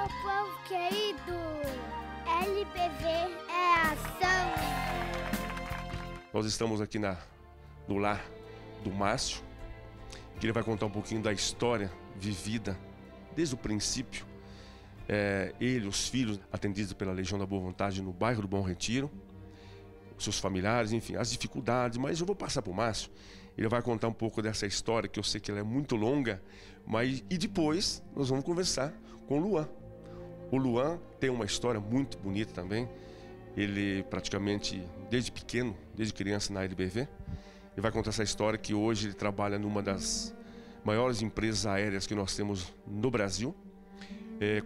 meu povo querido, LBV é ação. Nós estamos aqui no lar do Márcio, que ele vai contar um pouquinho da história vivida desde o princípio. Ele, os filhos atendidos pela Legião da Boa Vontade no bairro do Bom Retiro, seus familiares, enfim, as dificuldades. Mas eu vou passar para o Márcio, ele vai contar um pouco dessa história, que eu sei que ela é muito longa, e depois nós vamos conversar com o Luan. O Luan tem uma história muito bonita também. Ele praticamente, desde pequeno, desde criança na LBV, ele vai contar essa história, que hoje ele trabalha numa das maiores empresas aéreas que nós temos no Brasil,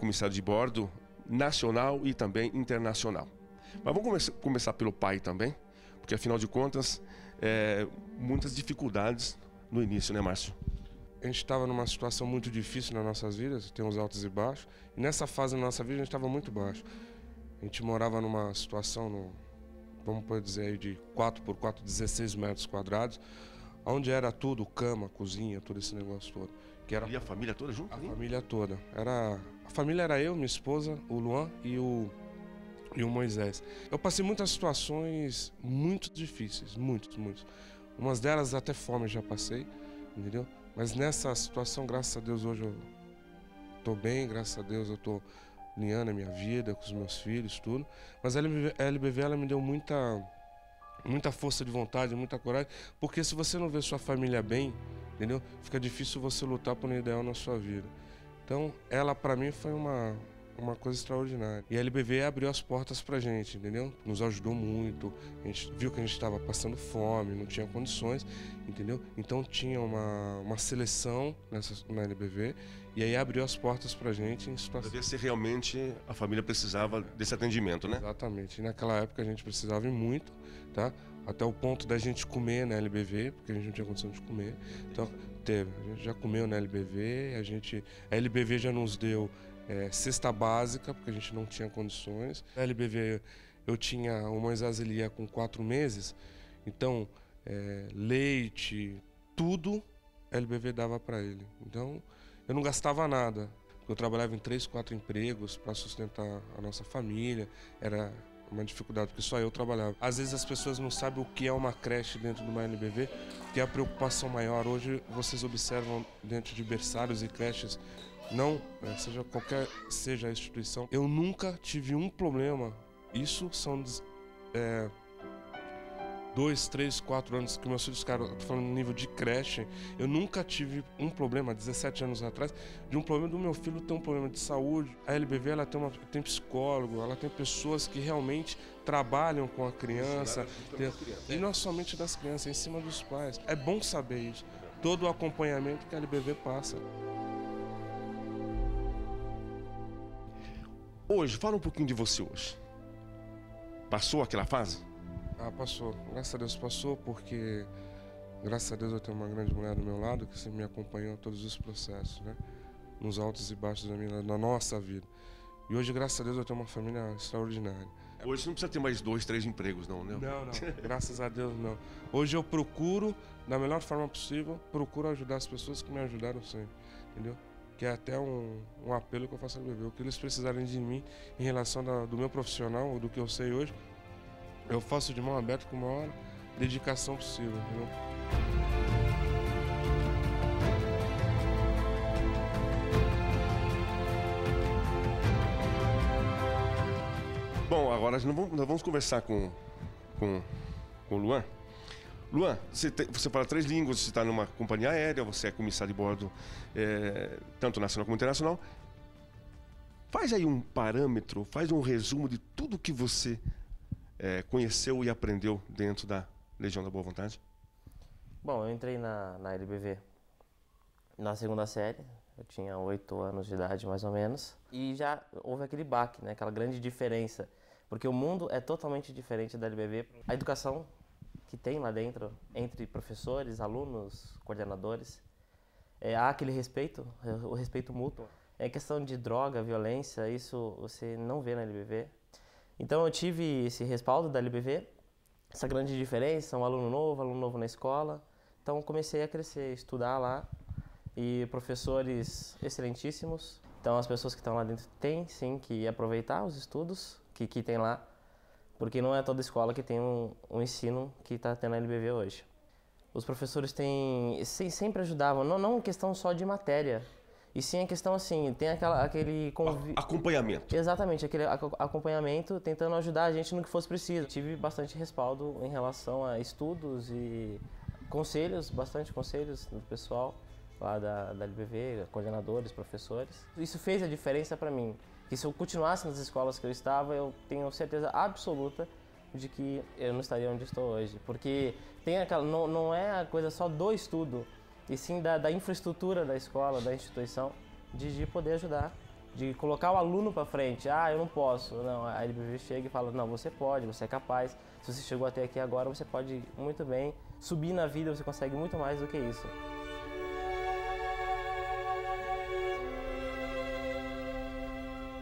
comissário de bordo nacional e também internacional. Mas vamos começar pelo pai também, porque afinal de contas, muitas dificuldades no início, né, Márcio? A gente estava numa situação muito difícil nas nossas vidas, tem uns altos e baixos, e nessa fase da nossa vida a gente estava muito baixo. A gente morava numa situação, vamos poder dizer aí, de 4x4, 16 metros quadrados, onde era tudo, cama, cozinha, todo esse negócio todo. E a família toda junto? A família toda. A família era eu, minha esposa, o Luan e o Moisés. Eu passei muitas situações muito difíceis, muitos. Umas delas até fome já passei, entendeu? Mas nessa situação, graças a Deus, hoje eu tô bem, graças a Deus eu tô alinhando a minha vida com os meus filhos, tudo. Mas a LBV, ela me deu muita força de vontade, muita coragem, porque se você não vê sua família bem, entendeu? Fica difícil você lutar por um ideal na sua vida. Então, ela para mim foi uma coisa extraordinária. E a LBV abriu as portas pra gente, entendeu? Nos ajudou muito. A gente viu que a gente estava passando fome, não tinha condições, entendeu? Então tinha uma seleção na LBV, e aí abriu as portas pra gente em situação. Pra ver se realmente a família precisava desse atendimento, né? Exatamente. E naquela época a gente precisava muito, tá? Até o ponto da gente comer na LBV, porque a gente não tinha condição de comer. Então, a gente já comeu na LBV, a LBV já nos deu cesta básica, porque a gente não tinha condições. Na LBV o Moisés, ele ia com 4 meses, então leite, tudo a LBV dava para ele. Então eu não gastava nada, porque eu trabalhava em 3, 4 empregos para sustentar a nossa família, era uma dificuldade, porque só eu trabalhava. Às vezes as pessoas não sabem o que é uma creche dentro de uma LBV, que é a preocupação maior. Hoje vocês observam dentro de berçários e creches, não, seja a instituição, eu nunca tive um problema. Isso são 2, 3, 4 anos que meus filhos ficaram, tô falando no nível de creche, eu nunca tive um problema, 17 anos atrás, de um problema do meu filho ter um problema de saúde. A LBV, ela tem psicólogo, ela tem pessoas que realmente trabalham com a criança, e não somente das crianças, em cima dos pais. É bom saber isso, todo o acompanhamento que a LBV passa. Hoje, fala um pouquinho de você hoje. Passou aquela fase? Passou. Graças a Deus passou, porque graças a Deus eu tenho uma grande mulher do meu lado que sempre me acompanhou em todos os processos, né? Nos altos e baixos da nossa vida. E hoje, graças a Deus, eu tenho uma família extraordinária. Hoje você não precisa ter mais 2, 3 empregos, não, né? Não. Graças a Deus, não. Hoje eu procuro, da melhor forma possível, ajudar as pessoas que me ajudaram sempre, entendeu? Que é até um apelo que eu faço ao LBV. O que eles precisarem de mim em relação do meu profissional, ou do que eu sei hoje, eu faço de mão aberta com a maior dedicação possível, entendeu? Bom, agora nós vamos conversar com o Luan. Luan, você fala 3 línguas, você está numa companhia aérea, você é comissário de bordo tanto nacional como internacional. Faz aí um parâmetro, faz um resumo de tudo que você conheceu e aprendeu dentro da Legião da Boa Vontade. Bom, eu entrei na LBV na 2ª série, eu tinha 8 anos de idade mais ou menos, e já houve aquele baque, né, aquela grande diferença, porque o mundo é totalmente diferente da LBV. A educação que tem lá dentro, entre professores, alunos, coordenadores, há aquele respeito, o respeito mútuo. É questão de droga, violência, isso você não vê na LBV. Então eu tive esse respaldo da LBV, essa grande diferença, um aluno novo na escola. Então comecei a crescer, estudar lá, e professores excelentíssimos. Então as pessoas que estão lá dentro têm sim que aproveitar os estudos que tem lá, porque não é toda escola que tem um ensino que está tendo a LBV hoje. Os professores sempre ajudavam, não questão só de matéria, e sim a questão assim, tem aquele acompanhamento. Exatamente, aquele acompanhamento, tentando ajudar a gente no que fosse preciso. Tive bastante respaldo em relação a estudos e conselhos, bastante conselhos do pessoal lá da LBV, coordenadores, professores. Isso fez a diferença para mim, que se eu continuasse nas escolas que eu estava, eu tenho certeza absoluta de que eu não estaria onde estou hoje, porque tem não é a coisa só do estudo, e sim da infraestrutura da escola, da instituição, de poder ajudar, de colocar o aluno para frente. Eu não posso. Não, a LBV chega e fala, não, você pode, você é capaz, se você chegou até aqui agora, você pode muito bem subir na vida, você consegue muito mais do que isso.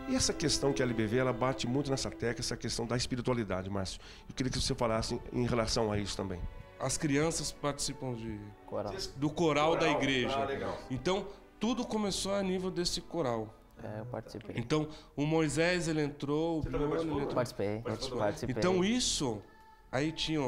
E essa questão que a LBV, ela bate muito nessa tecla, essa questão da espiritualidade, Márcio. Eu queria que você falasse em relação a isso também. As crianças participam do Coral coral da igreja. Legal. Então, tudo começou a nível desse coral. Eu participei. Então, o Moisés, ele entrou... Você também participou? Participei. Então, isso... Aí tinha...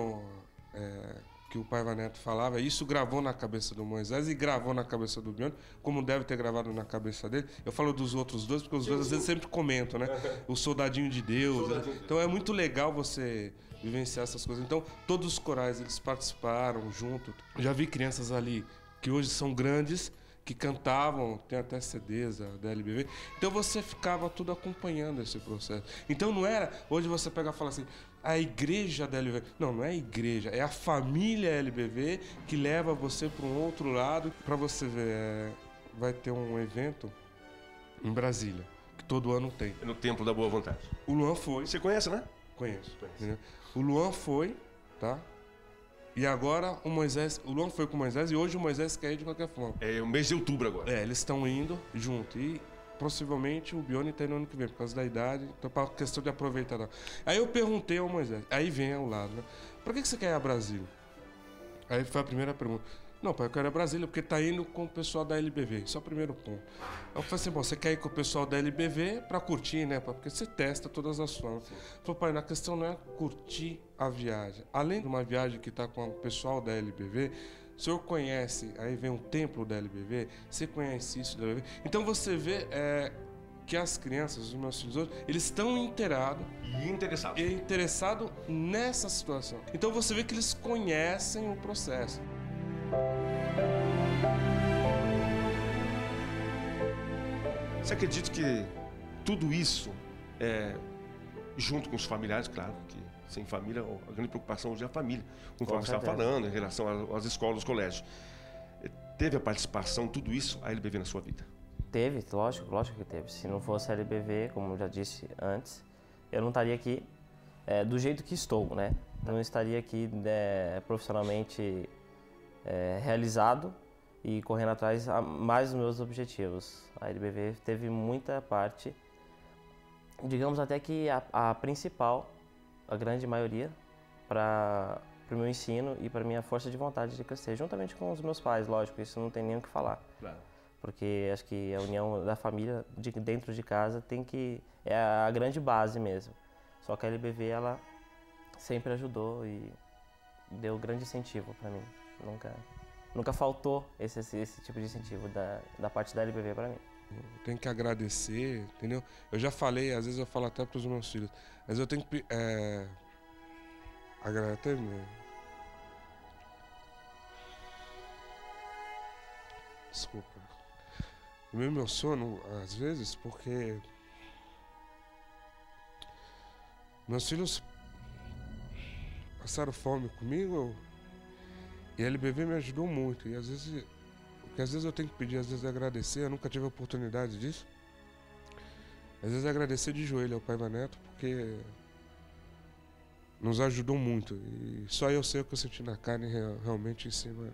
que o Paiva Neto falava, isso gravou na cabeça do Moisés e gravou na cabeça do Bione, como deve ter gravado na cabeça dele. Eu falo dos outros dois, porque os dois às vezes sempre comentam, né? O soldadinho de Deus. Então é muito legal você vivenciar essas coisas. Então todos os corais, eles participaram junto. Já vi crianças ali que hoje são grandes, que cantavam, tem até CDs da LBV. Então você ficava tudo acompanhando esse processo. Então não era, hoje você pega e fala assim, a igreja da LBV. Não é a igreja, é a família LBV que leva você para um outro lado. Para você ver, vai ter um evento em Brasília, que todo ano tem. No Templo da Boa Vontade. O Luan foi. Você conhece, né? Conheço. O Luan foi, tá? E agora o Luan foi com o Moisés e hoje o Moisés quer ir de qualquer forma. É o mês de outubro agora. Eles estão indo junto. E possivelmente o Bione está indo ano que vem, por causa da idade, então para questão de aproveitar. Aí eu perguntei ao Moisés, aí vem ao lado, né? Por que você quer ir a Brasília? Aí foi a primeira pergunta. Não, pai, eu quero ir a Brasília porque tá indo com o pessoal da LBV. Isso é o primeiro ponto. Eu falei assim, bom, você quer ir com o pessoal da LBV para curtir, né? Porque você testa todas as formas. Falei, pai, a questão não é curtir a viagem. Além de uma viagem que tá com o pessoal da LBV, o senhor conhece, aí vem um templo da LBV, você conhece isso da LBV. Então você vê que as crianças, os meus filhos hoje, eles estão inteirados e interessados nessa situação. Então você vê que eles conhecem o processo. Você acredita que tudo isso, junto com os familiares, claro, que sem família, a grande preocupação hoje é a família, conforme você estava falando, em relação às escolas, aos colégios. Teve a participação, tudo isso, a LBV na sua vida? Teve, lógico que teve. Se não fosse a LBV, como eu já disse antes, eu não estaria aqui do jeito que estou, né? Não estaria aqui profissionalmente realizado e correndo atrás mais dos meus objetivos. A LBV teve muita parte, digamos até que a principal, a grande maioria, para o meu ensino e para minha força de vontade de crescer, juntamente com os meus pais, lógico, isso não tem nem o que falar. Claro. Porque acho que a união da família dentro de casa é a grande base mesmo. Só que a LBV, ela sempre ajudou e deu grande incentivo para mim. Nunca faltou esse tipo de incentivo da parte da LBV para mim. Eu tenho que agradecer, entendeu? Eu já falei, às vezes eu falo até para os meus filhos, mas eu tenho que agradecer mesmo. Desculpa. Eu me emociono às vezes porque meus filhos passaram fome comigo e a LBV me ajudou muito. E às vezes eu tenho que pedir, às vezes agradecer, eu nunca tive a oportunidade disso. Às vezes agradecer de joelho ao Paiva Neto, porque nos ajudou muito. E só eu sei o que eu senti na carne realmente em cima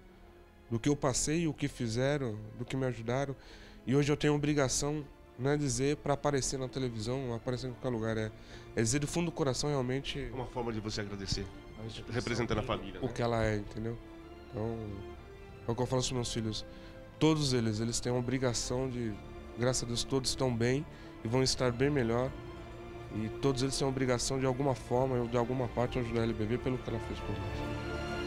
do que eu passei, o que fizeram, do que me ajudaram. E hoje eu tenho a obrigação, não é dizer para aparecer na televisão, aparecer em qualquer lugar, é dizer do fundo do coração realmente... Uma forma de você agradecer, representando a família, o né? que ela é, entendeu? Então, é o que eu falo para os meus filhos. Todos eles têm a obrigação de Graças a Deus todos estão bem e vão estar bem melhor. E todos eles têm a obrigação de alguma forma ou de alguma parte ajudar a LBV pelo que ela fez por nós.